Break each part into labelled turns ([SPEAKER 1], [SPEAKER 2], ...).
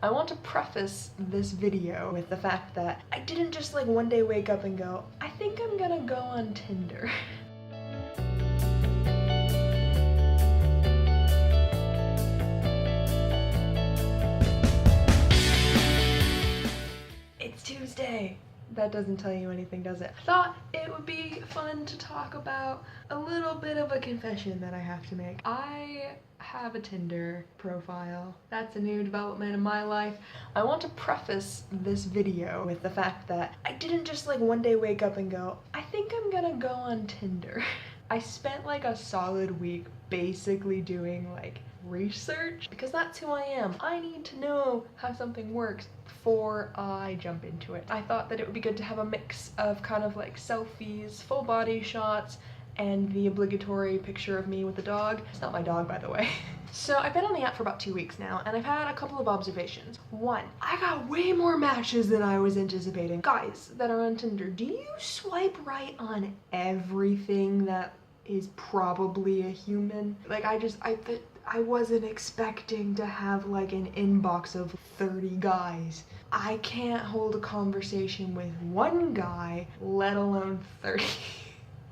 [SPEAKER 1] I want to preface this video with the fact that I didn't just like one day wake up and go, I think I'm gonna go on Tinder. It's Tuesday. That doesn't tell you anything, does it? I thought it would be fun to talk about a little bit of a confession that I have to make. I have a Tinder profile. That's a new development in my life. I want to preface this video with the fact that I didn't just like one day wake up and go, I think I'm gonna go on Tinder. I spent like a solid week basically doing like research because that's who I am. I need to know how something works before I jump into it. I thought that it would be good to have a mix of kind of like selfies, full body shots, and the obligatory picture of me with the dog. It's not my dog, by the way. So I've been on the app for about 2 weeks now, and I've had a couple of observations. One, I got way more matches than I was anticipating. Guys that are on Tinder, do you swipe right on everything that is probably a human? Like I wasn't expecting to have like an inbox of 30 guys. I can't hold a conversation with one guy, let alone 30.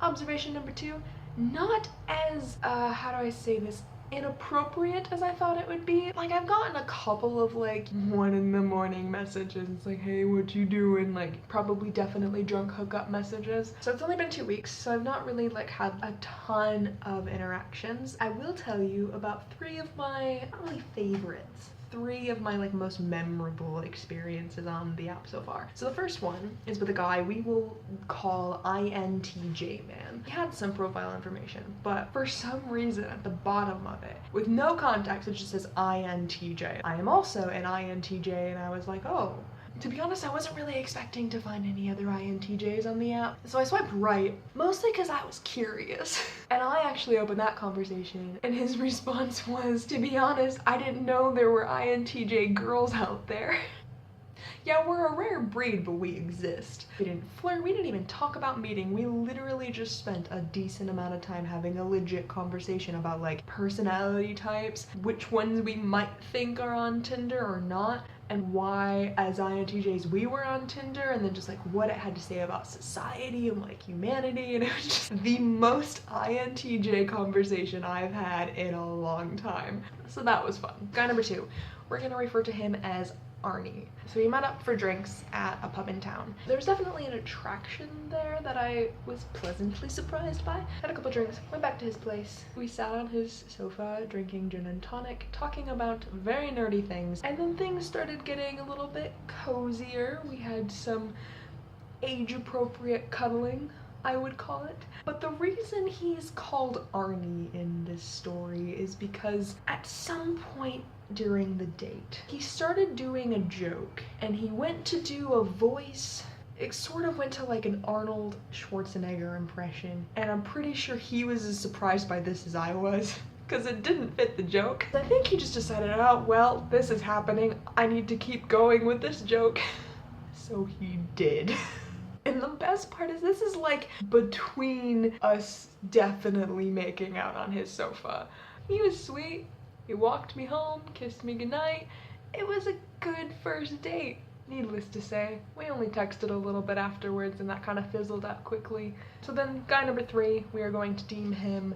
[SPEAKER 1] Observation number 2, not as, how do I say this, inappropriate as I thought it would be. Like I've gotten a couple of like 1 in the morning messages. It's like, hey, what you doing? Like probably definitely drunk hookup messages. So it's only been 2 weeks, so I've not really like had a ton of interactions. I will tell you about 3 of my, not really favorites, 3 of my like most memorable experiences on the app so far. So the first one is with a guy we will call INTJ man. He had some profile information, but for some reason at the bottom of it, with no context, it just says INTJ. I am also an INTJ, and I was like, oh. To be honest, I wasn't really expecting to find any other INTJs on the app, so I swiped right, mostly because I was curious. And I actually opened that conversation, and his response was, to be honest, I didn't know there were INTJ girls out there. Yeah, we're a rare breed, but we exist. We didn't flirt, we didn't even talk about meeting. We literally just spent a decent amount of time having a legit conversation about like personality types, which ones we might think are on Tinder or not, and why as INTJs we were on Tinder, and then just like what it had to say about society and like humanity, and it was just the most INTJ conversation I've had in a long time. So that was fun. Guy number 2, we're gonna refer to him as Arnie. So we met up for drinks at a pub in town. There was definitely an attraction there that I was pleasantly surprised by. Had a couple drinks, went back to his place. We sat on his sofa drinking gin and tonic, talking about very nerdy things, and then things started getting a little bit cozier. We had some age-appropriate cuddling, I would call it. But the reason he's called Arnie in this story is because at some point during the date, he started doing a joke, and he went to do a voice. It sort of went to like an Arnold Schwarzenegger impression, and I'm pretty sure he was as surprised by this as I was, because it didn't fit the joke. I think he just decided, oh well, this is happening, I need to keep going with this joke. So he did. And the best part is this is like between us definitely making out on his sofa. He was sweet. He walked me home, kissed me goodnight. It was a good first date. Needless to say, we only texted a little bit afterwards, and that kind of fizzled out quickly. So then guy number 3, we are going to deem him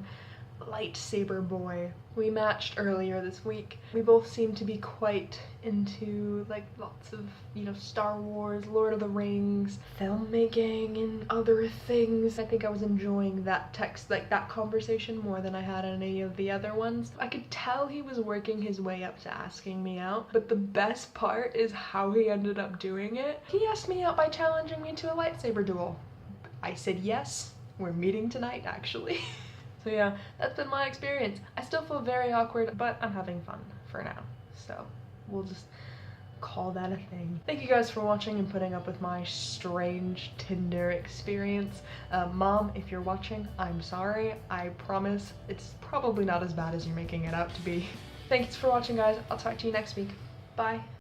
[SPEAKER 1] lightsaber boy. We matched earlier this week. We both seem to be quite into like lots of, you know, Star Wars, Lord of the Rings, filmmaking, and other things. I think I was enjoying that text, like that conversation, more than I had any of the other ones. I could tell he was working his way up to asking me out, but the best part is how he ended up doing it. He asked me out by challenging me to a lightsaber duel. I said yes. We're meeting tonight, actually. So yeah, that's been my experience. I still feel very awkward, but I'm having fun for now. So we'll just call that a thing. Thank you guys for watching and putting up with my strange Tinder experience. Mom, if you're watching, I'm sorry. I promise it's probably not as bad as you're making it out to be. Thanks for watching, guys. I'll talk to you next week. Bye.